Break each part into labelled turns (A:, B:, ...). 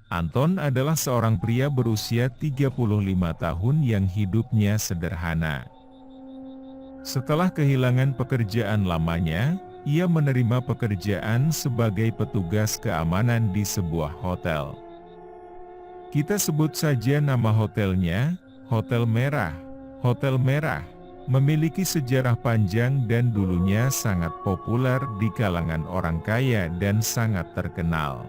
A: Anton adalah seorang pria berusia 35 tahun yang hidupnya sederhana. Setelah kehilangan pekerjaan lamanya, ia menerima pekerjaan sebagai petugas keamanan di sebuah hotel. Kita sebut saja nama hotelnya, Hotel Merah. Hotel Merah memiliki sejarah panjang dan dulunya sangat populer di kalangan orang kaya dan sangat terkenal.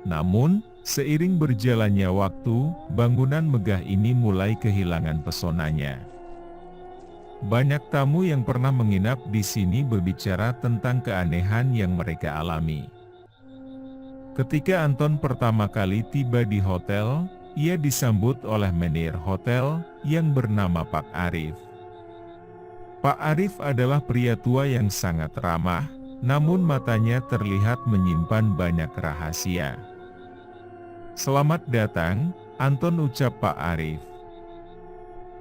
A: Namun, seiring berjalannya waktu, bangunan megah ini mulai kehilangan pesonanya. Banyak tamu yang pernah menginap di sini berbicara tentang keanehan yang mereka alami. Ketika Anton pertama kali tiba di hotel, ia disambut oleh manajer hotel yang bernama Pak Arif. Pak Arif adalah pria tua yang sangat ramah, namun matanya terlihat menyimpan banyak rahasia. "Selamat datang, Anton," ucap Pak Arif.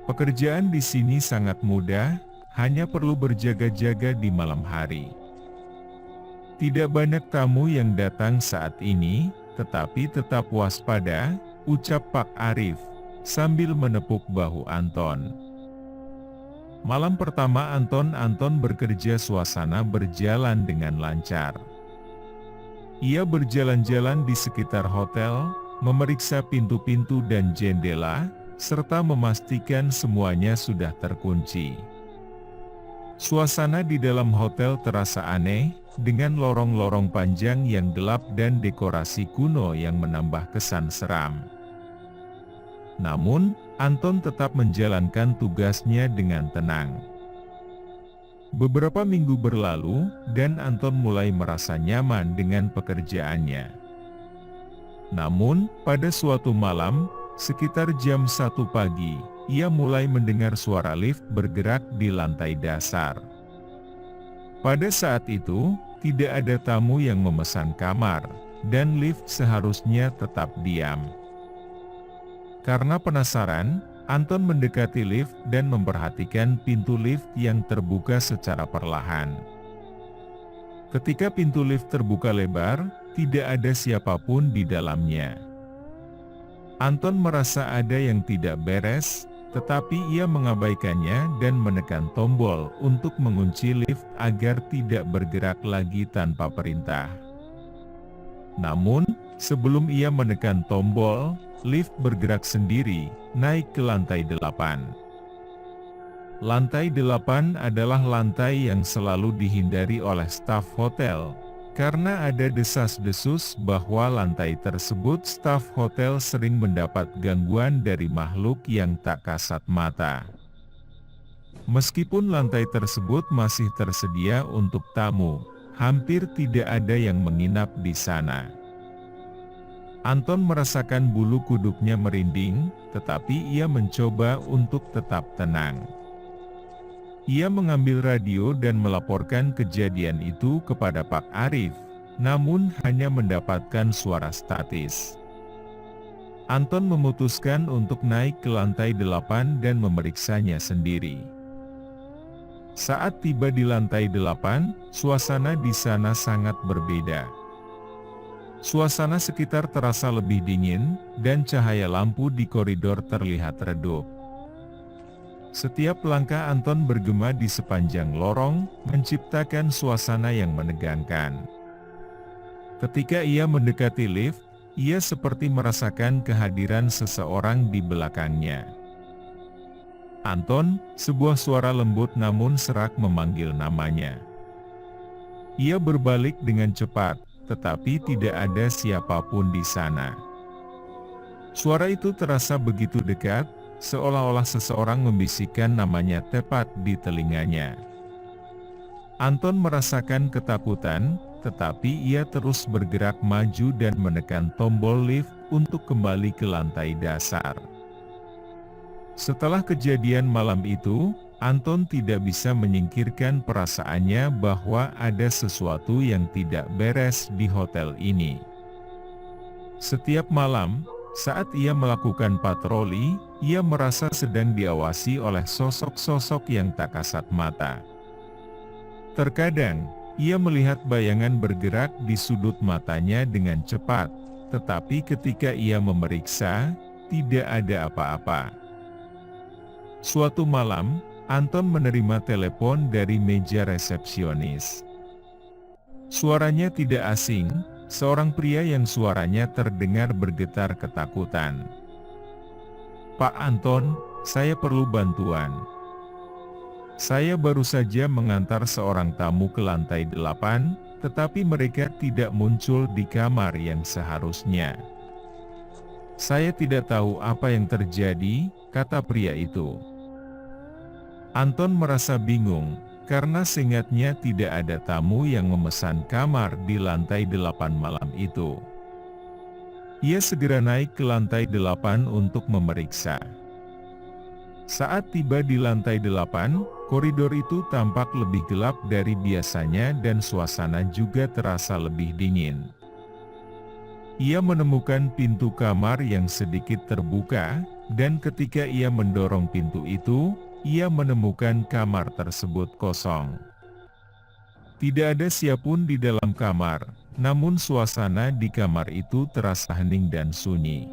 A: "Pekerjaan di sini sangat mudah, hanya perlu berjaga-jaga di malam hari. Tidak banyak tamu yang datang saat ini, tetapi tetap waspada," ucap Pak Arif, sambil menepuk bahu Anton. Malam pertama Anton bekerja, suasana berjalan dengan lancar. Ia berjalan-jalan di sekitar hotel, memeriksa pintu-pintu dan jendela, serta memastikan semuanya sudah terkunci. Suasana di dalam hotel terasa aneh, dengan lorong-lorong panjang yang gelap dan dekorasi kuno yang menambah kesan seram. Namun, Anton tetap menjalankan tugasnya dengan tenang. Beberapa minggu berlalu, dan Anton mulai merasa nyaman dengan pekerjaannya. Namun, pada suatu malam, sekitar jam 1 pagi, ia mulai mendengar suara lift bergerak di lantai dasar. Pada saat itu, tidak ada tamu yang memesan kamar, dan lift seharusnya tetap diam. Karena penasaran, Anton mendekati lift dan memperhatikan pintu lift yang terbuka secara perlahan. Ketika pintu lift terbuka lebar, tidak ada siapapun di dalamnya. Anton merasa ada yang tidak beres, tetapi ia mengabaikannya dan menekan tombol untuk mengunci lift agar tidak bergerak lagi tanpa perintah. Namun, sebelum ia menekan tombol, lift bergerak sendiri, naik ke lantai 8. Lantai 8 adalah lantai yang selalu dihindari oleh staf hotel, karena ada desas-desus bahwa lantai tersebut staf hotel sering mendapat gangguan dari makhluk yang tak kasat mata. Meskipun lantai tersebut masih tersedia untuk tamu, hampir tidak ada yang menginap di sana. Anton merasakan bulu kuduknya merinding, tetapi ia mencoba untuk tetap tenang. Ia mengambil radio dan melaporkan kejadian itu kepada Pak Arif, namun hanya mendapatkan suara statis. Anton memutuskan untuk naik ke lantai 8 dan memeriksanya sendiri. Saat tiba di lantai 8, suasana di sana sangat berbeda. Suasana sekitar terasa lebih dingin, dan cahaya lampu di koridor terlihat redup. Setiap langkah Anton bergema di sepanjang lorong, menciptakan suasana yang menegangkan. Ketika ia mendekati lift, ia seperti merasakan kehadiran seseorang di belakangnya. "Anton," sebuah suara lembut namun serak memanggil namanya. Ia berbalik dengan cepat, tetapi tidak ada siapapun di sana. Suara itu terasa begitu dekat, seolah-olah seseorang membisikkan namanya tepat di telinganya. Anton merasakan ketakutan, tetapi ia terus bergerak maju dan menekan tombol lift untuk kembali ke lantai dasar. Setelah kejadian malam itu, Anton tidak bisa menyingkirkan perasaannya bahwa ada sesuatu yang tidak beres di hotel ini. Setiap malam, saat ia melakukan patroli, ia merasa sedang diawasi oleh sosok-sosok yang tak kasat mata. Terkadang, Ia melihat bayangan bergerak di sudut matanya dengan cepat, tetapi ketika ia memeriksa, tidak ada apa-apa. Suatu malam, Anton menerima telepon dari meja resepsionis. Suaranya tidak asing, seorang pria yang suaranya terdengar bergetar ketakutan. "Pak Anton, saya perlu bantuan. Saya baru saja mengantar seorang tamu ke lantai 8, tetapi mereka tidak muncul di kamar yang seharusnya. Saya tidak tahu apa yang terjadi," kata pria itu. Anton merasa bingung, karena seingatnya tidak ada tamu yang memesan kamar di lantai 8 malam itu. Ia segera naik ke lantai 8 untuk memeriksa. Saat tiba di lantai 8, koridor itu tampak lebih gelap dari biasanya dan suasana juga terasa lebih dingin. Ia menemukan pintu kamar yang sedikit terbuka, dan ketika ia mendorong pintu itu, ia menemukan kamar tersebut kosong. Tidak ada siapapun di dalam kamar, namun suasana di kamar itu terasa hening dan sunyi.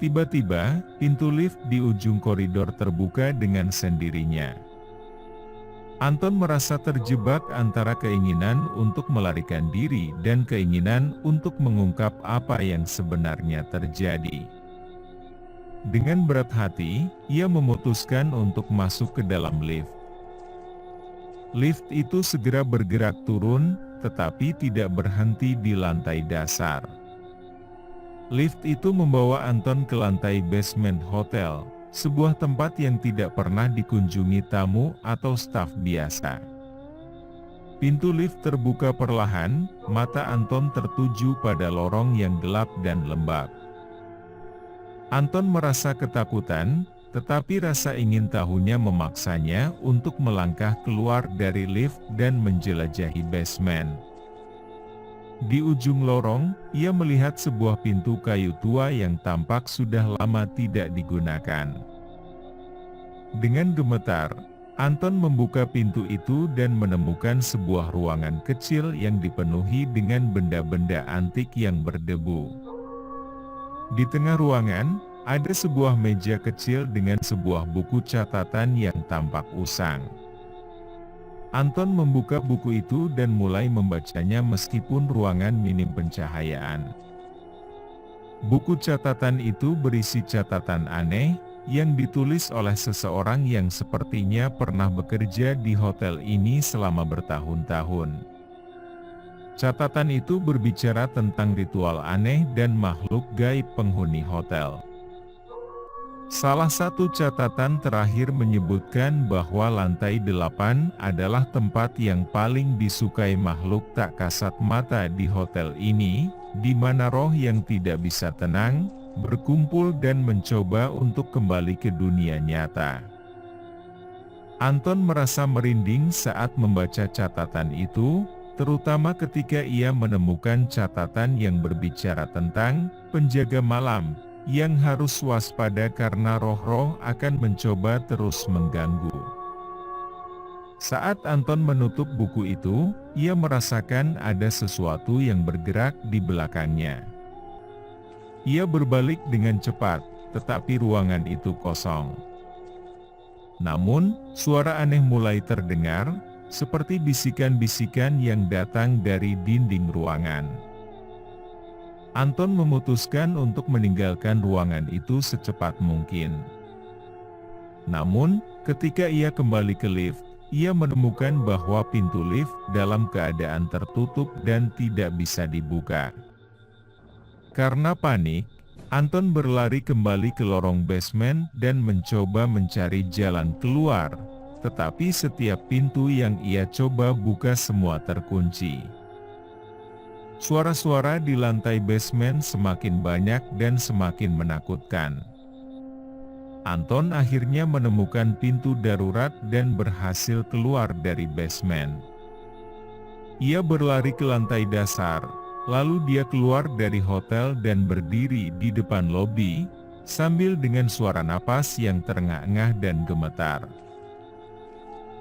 A: Tiba-tiba, pintu lift di ujung koridor terbuka dengan sendirinya. Anton merasa terjebak antara keinginan untuk melarikan diri dan keinginan untuk mengungkap apa yang sebenarnya terjadi. Dengan berat hati, ia memutuskan untuk masuk ke dalam lift. Lift itu segera bergerak turun, tetapi tidak berhenti di lantai dasar. Lift itu membawa Anton ke lantai basement hotel, sebuah tempat yang tidak pernah dikunjungi tamu atau staf biasa. Pintu lift terbuka perlahan, mata Anton tertuju pada lorong yang gelap dan lembab. Anton merasa ketakutan, tetapi rasa ingin tahunya memaksanya untuk melangkah keluar dari lift dan menjelajahi basement. Di ujung lorong, ia melihat sebuah pintu kayu tua yang tampak sudah lama tidak digunakan. Dengan gemetar, Anton membuka pintu itu dan menemukan sebuah ruangan kecil yang dipenuhi dengan benda-benda antik yang berdebu. Di tengah ruangan, ada sebuah meja kecil dengan sebuah buku catatan yang tampak usang. Anton membuka buku itu dan mulai membacanya meskipun ruangan minim pencahayaan. Buku catatan itu berisi catatan aneh, yang ditulis oleh seseorang yang sepertinya pernah bekerja di hotel ini selama bertahun-tahun. Catatan itu berbicara tentang ritual aneh dan makhluk gaib penghuni hotel. Salah satu catatan terakhir menyebutkan bahwa lantai 8 adalah tempat yang paling disukai makhluk tak kasat mata di hotel ini, di mana roh yang tidak bisa tenang, berkumpul dan mencoba untuk kembali ke dunia nyata. Anton merasa merinding saat membaca catatan itu, terutama ketika ia menemukan catatan yang berbicara tentang penjaga malam, yang harus waspada karena roh-roh akan mencoba terus mengganggu. Saat Anton menutup buku itu, ia merasakan ada sesuatu yang bergerak di belakangnya. Ia berbalik dengan cepat, tetapi ruangan itu kosong. Namun, suara aneh mulai terdengar, seperti bisikan-bisikan yang datang dari dinding ruangan. Anton memutuskan untuk meninggalkan ruangan itu secepat mungkin. Namun, ketika ia kembali ke lift, ia menemukan bahwa pintu lift dalam keadaan tertutup dan tidak bisa dibuka. Karena panik, Anton berlari kembali ke lorong basement dan mencoba mencari jalan keluar, tetapi setiap pintu yang ia coba buka semua terkunci. Suara-suara di lantai basement semakin banyak dan semakin menakutkan. Anton akhirnya menemukan pintu darurat dan berhasil keluar dari basement. Ia berlari ke lantai dasar, lalu dia keluar dari hotel dan berdiri di depan lobi, sambil dengan suara napas yang terengah-engah dan gemetar.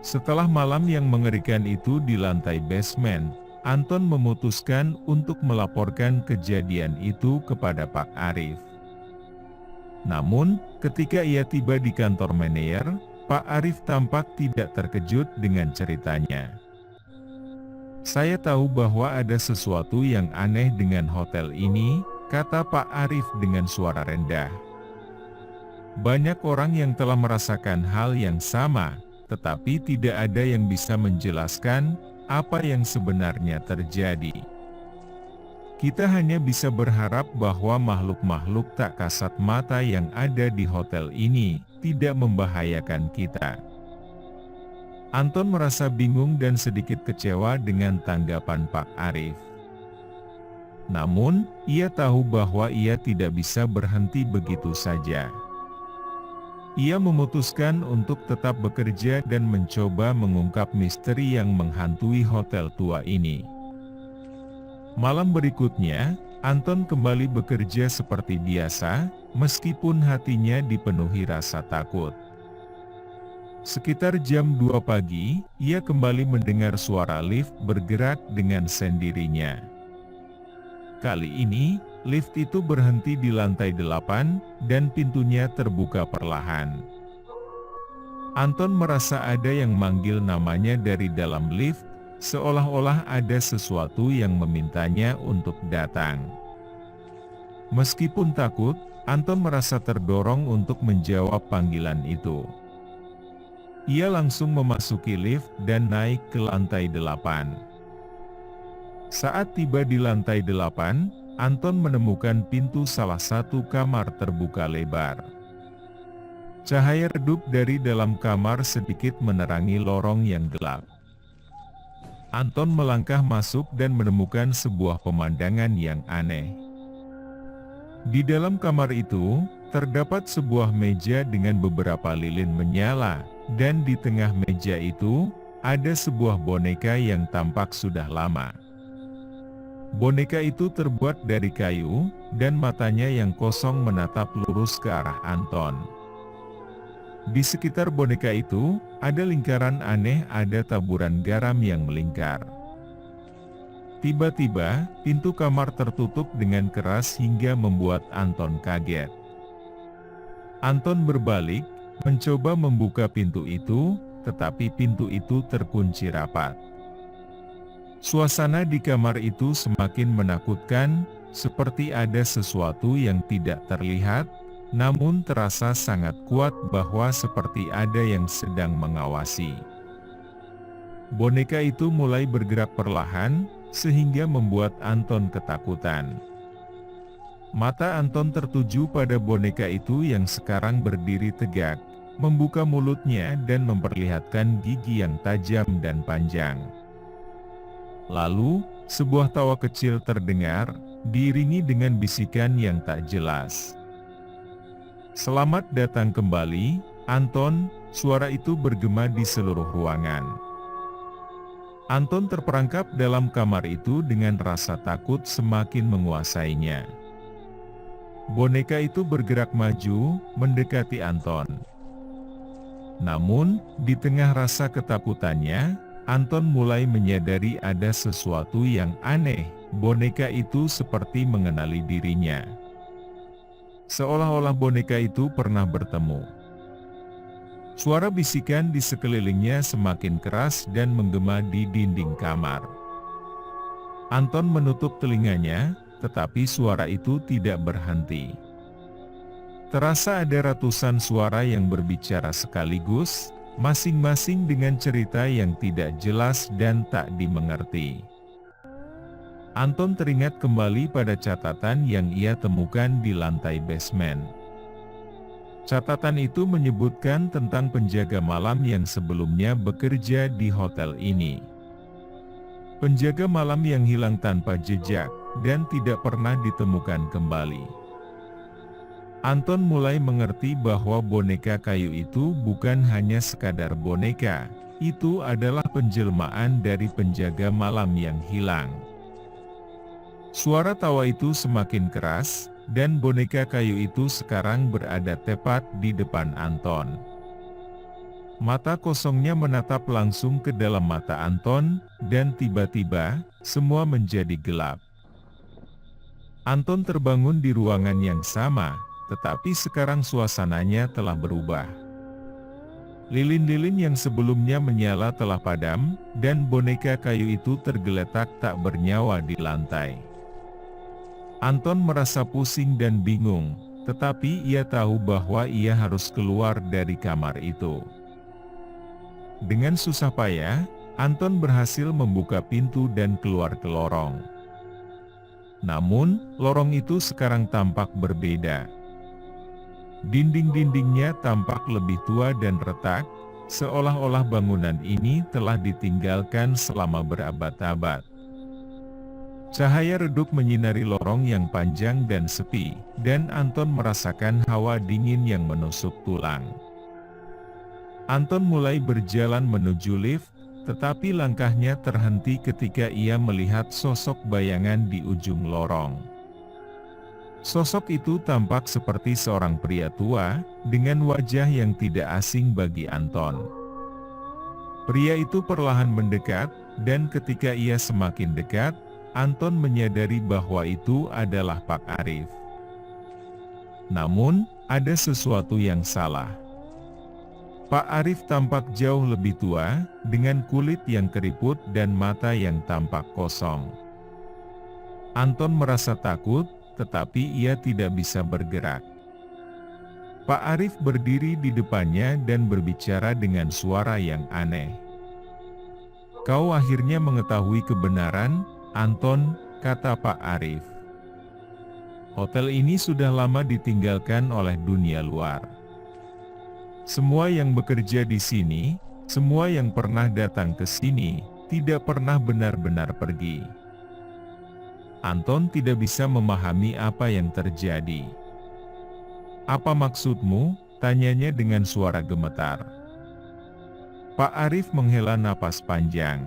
A: Setelah malam yang mengerikan itu di lantai basement, Anton memutuskan untuk melaporkan kejadian itu kepada Pak Arif. Namun, ketika ia tiba di kantor manajer, Pak Arif tampak tidak terkejut dengan ceritanya. "Saya tahu bahwa ada sesuatu yang aneh dengan hotel ini," kata Pak Arif dengan suara rendah. "Banyak orang yang telah merasakan hal yang sama, tetapi tidak ada yang bisa menjelaskan apa yang sebenarnya terjadi. Kita hanya bisa berharap bahwa makhluk-makhluk tak kasat mata yang ada di hotel ini tidak membahayakan kita." Anton merasa bingung dan sedikit kecewa dengan tanggapan Pak Arif. Namun, ia tahu bahwa ia tidak bisa berhenti begitu saja. Ia memutuskan untuk tetap bekerja dan mencoba mengungkap misteri yang menghantui hotel tua ini. Malam berikutnya, Anton kembali bekerja seperti biasa, meskipun hatinya dipenuhi rasa takut. Sekitar jam 2 pagi, ia kembali mendengar suara lift bergerak dengan sendirinya. Kali ini, lift itu berhenti di lantai 8, dan pintunya terbuka perlahan. Anton merasa ada yang manggil namanya dari dalam lift, seolah-olah ada sesuatu yang memintanya untuk datang. Meskipun takut, Anton merasa terdorong untuk menjawab panggilan itu. Ia langsung memasuki lift dan naik ke lantai 8. Saat tiba di lantai 8, Anton menemukan pintu salah satu kamar terbuka lebar. Cahaya redup dari dalam kamar sedikit menerangi lorong yang gelap. Anton melangkah masuk dan menemukan sebuah pemandangan yang aneh. Di dalam kamar itu, terdapat sebuah meja dengan beberapa lilin menyala, dan di tengah meja itu, ada sebuah boneka yang tampak sudah lama. Boneka itu terbuat dari kayu, dan matanya yang kosong menatap lurus ke arah Anton. Di sekitar boneka itu, ada lingkaran aneh, ada taburan garam yang melingkar. Tiba-tiba, pintu kamar tertutup dengan keras hingga membuat Anton kaget. Anton berbalik, mencoba membuka pintu itu, tetapi pintu itu terkunci rapat. Suasana di kamar itu semakin menakutkan, seperti ada sesuatu yang tidak terlihat, namun terasa sangat kuat bahwa seperti ada yang sedang mengawasi. Boneka itu mulai bergerak perlahan, sehingga membuat Anton ketakutan. Mata Anton tertuju pada boneka itu yang sekarang berdiri tegak, membuka mulutnya dan memperlihatkan gigi yang tajam dan panjang. Lalu, sebuah tawa kecil terdengar, diiringi dengan bisikan yang tak jelas. "Selamat datang kembali, Anton," suara itu bergema di seluruh ruangan. Anton terperangkap dalam kamar itu dengan rasa takut semakin menguasainya. Boneka itu bergerak maju, mendekati Anton. Namun, di tengah rasa ketakutannya, Anton mulai menyadari ada sesuatu yang aneh. Boneka itu seperti mengenali dirinya. Seolah-olah boneka itu pernah bertemu. Suara bisikan di sekelilingnya semakin keras dan menggema di dinding kamar. Anton menutup telinganya, tetapi suara itu tidak berhenti. Terasa ada ratusan suara yang berbicara sekaligus, masing-masing dengan cerita yang tidak jelas dan tak dimengerti. Anton teringat kembali pada catatan yang ia temukan di lantai basement. Catatan itu menyebutkan tentang penjaga malam yang sebelumnya bekerja di hotel ini. Penjaga malam yang hilang tanpa jejak, dan tidak pernah ditemukan kembali. Anton mulai mengerti bahwa boneka kayu itu bukan hanya sekadar boneka, itu adalah penjelmaan dari penjaga malam yang hilang. Suara tawa itu semakin keras, dan boneka kayu itu sekarang berada tepat di depan Anton. Mata kosongnya menatap langsung ke dalam mata Anton, dan tiba-tiba, semua menjadi gelap. Anton terbangun di ruangan yang sama, tetapi sekarang suasananya telah berubah. Lilin-lilin yang sebelumnya menyala telah padam, dan boneka kayu itu tergeletak tak bernyawa di lantai. Anton merasa pusing dan bingung, tetapi ia tahu bahwa ia harus keluar dari kamar itu. Dengan susah payah, Anton berhasil membuka pintu dan keluar ke lorong. Namun, lorong itu sekarang tampak berbeda. Dinding-dindingnya tampak lebih tua dan retak, seolah-olah bangunan ini telah ditinggalkan selama berabad-abad. Cahaya redup menyinari lorong yang panjang dan sepi, dan Anton merasakan hawa dingin yang menusuk tulang. Anton mulai berjalan menuju lift, tetapi langkahnya terhenti ketika ia melihat sosok bayangan di ujung lorong. Sosok itu tampak seperti seorang pria tua, dengan wajah yang tidak asing bagi Anton. Pria itu perlahan mendekat, dan ketika ia semakin dekat, Anton menyadari bahwa itu adalah Pak Arif. Namun, ada sesuatu yang salah. Pak Arif tampak jauh lebih tua, dengan kulit yang keriput dan mata yang tampak kosong. Anton merasa takut, tetapi ia tidak bisa bergerak. Pak Arif berdiri di depannya dan berbicara dengan suara yang aneh. "Kau akhirnya mengetahui kebenaran, Anton," kata Pak Arif. "Hotel ini sudah lama ditinggalkan oleh dunia luar. Semua yang bekerja di sini, semua yang pernah datang ke sini, tidak pernah benar-benar pergi." Anton tidak bisa memahami apa yang terjadi. "Apa maksudmu?" tanyanya dengan suara gemetar. Pak Arif menghela napas panjang.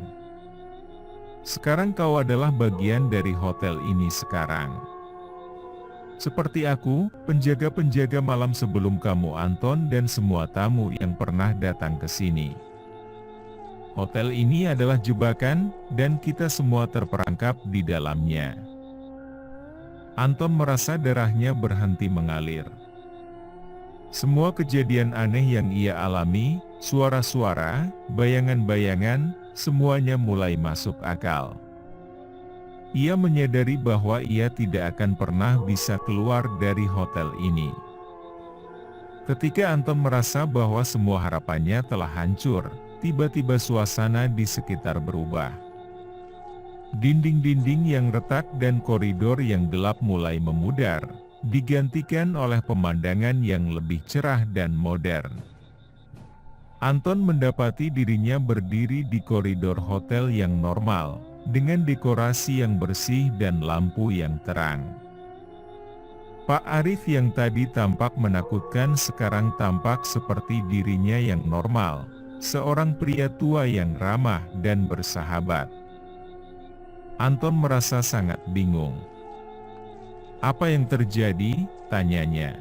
A: "Sekarang kau adalah bagian dari hotel ini sekarang. Seperti aku, penjaga-penjaga malam sebelum kamu Anton dan semua tamu yang pernah datang ke sini. Hotel ini adalah jebakan, dan kita semua terperangkap di dalamnya." Anton merasa darahnya berhenti mengalir. Semua kejadian aneh yang ia alami, suara-suara, bayangan-bayangan, semuanya mulai masuk akal. Ia menyadari bahwa ia tidak akan pernah bisa keluar dari hotel ini. Ketika Anton merasa bahwa semua harapannya telah hancur, tiba-tiba suasana di sekitar berubah. Dinding-dinding yang retak dan koridor yang gelap mulai memudar, digantikan oleh pemandangan yang lebih cerah dan modern. Anton mendapati dirinya berdiri di koridor hotel yang normal, dengan dekorasi yang bersih dan lampu yang terang. Pak Arif yang tadi tampak menakutkan sekarang tampak seperti dirinya yang normal, seorang pria tua yang ramah dan bersahabat. Anton merasa sangat bingung. "Apa yang terjadi?" tanyanya.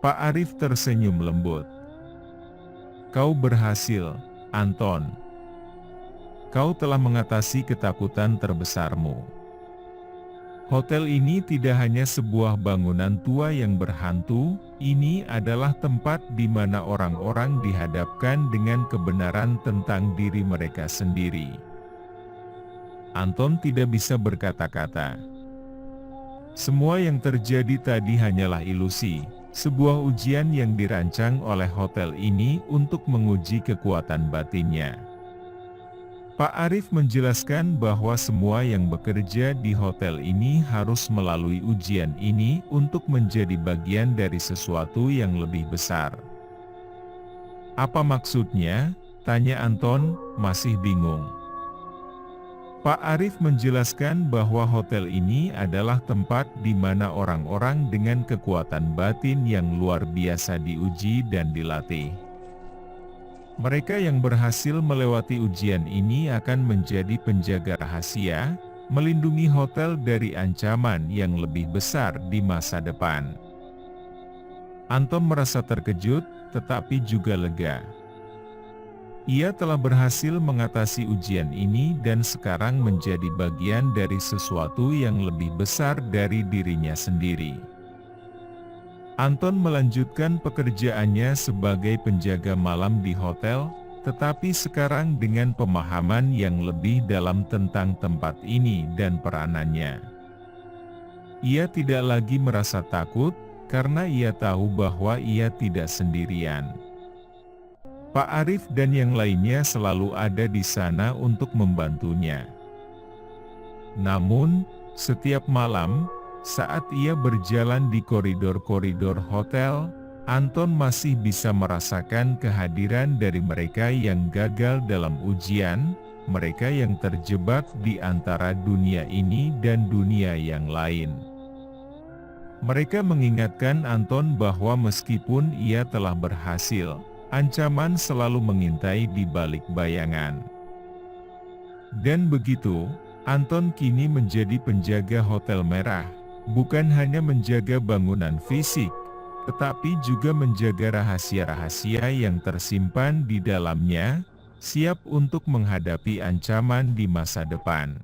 A: Pak Arif tersenyum lembut. "Kau berhasil, Anton. Kau telah mengatasi ketakutan terbesarmu. Hotel ini tidak hanya sebuah bangunan tua yang berhantu, ini adalah tempat di mana orang-orang dihadapkan dengan kebenaran tentang diri mereka sendiri." Anton tidak bisa berkata-kata. Semua yang terjadi tadi hanyalah ilusi, sebuah ujian yang dirancang oleh hotel ini untuk menguji kekuatan batinnya. Pak Arif menjelaskan bahwa semua yang bekerja di hotel ini harus melalui ujian ini untuk menjadi bagian dari sesuatu yang lebih besar. "Apa maksudnya?" tanya Anton, masih bingung. Pak Arif menjelaskan bahwa hotel ini adalah tempat di mana orang-orang dengan kekuatan batin yang luar biasa diuji dan dilatih. Mereka yang berhasil melewati ujian ini akan menjadi penjaga rahasia, melindungi hotel dari ancaman yang lebih besar di masa depan. Anton merasa terkejut, tetapi juga lega. Ia telah berhasil mengatasi ujian ini dan sekarang menjadi bagian dari sesuatu yang lebih besar dari dirinya sendiri. Anton melanjutkan pekerjaannya sebagai penjaga malam di hotel, tetapi sekarang dengan pemahaman yang lebih dalam tentang tempat ini dan peranannya. Ia tidak lagi merasa takut, karena ia tahu bahwa ia tidak sendirian. Pak Arif dan yang lainnya selalu ada di sana untuk membantunya. Namun, setiap malam, saat ia berjalan di koridor-koridor hotel, Anton masih bisa merasakan kehadiran dari mereka yang gagal dalam ujian, mereka yang terjebak di antara dunia ini dan dunia yang lain. Mereka mengingatkan Anton bahwa meskipun ia telah berhasil, ancaman selalu mengintai di balik bayangan. Dan begitu, Anton kini menjadi penjaga Hotel Merah, bukan hanya menjaga bangunan fisik, tetapi juga menjaga rahasia-rahasia yang tersimpan di dalamnya, siap untuk menghadapi ancaman di masa depan.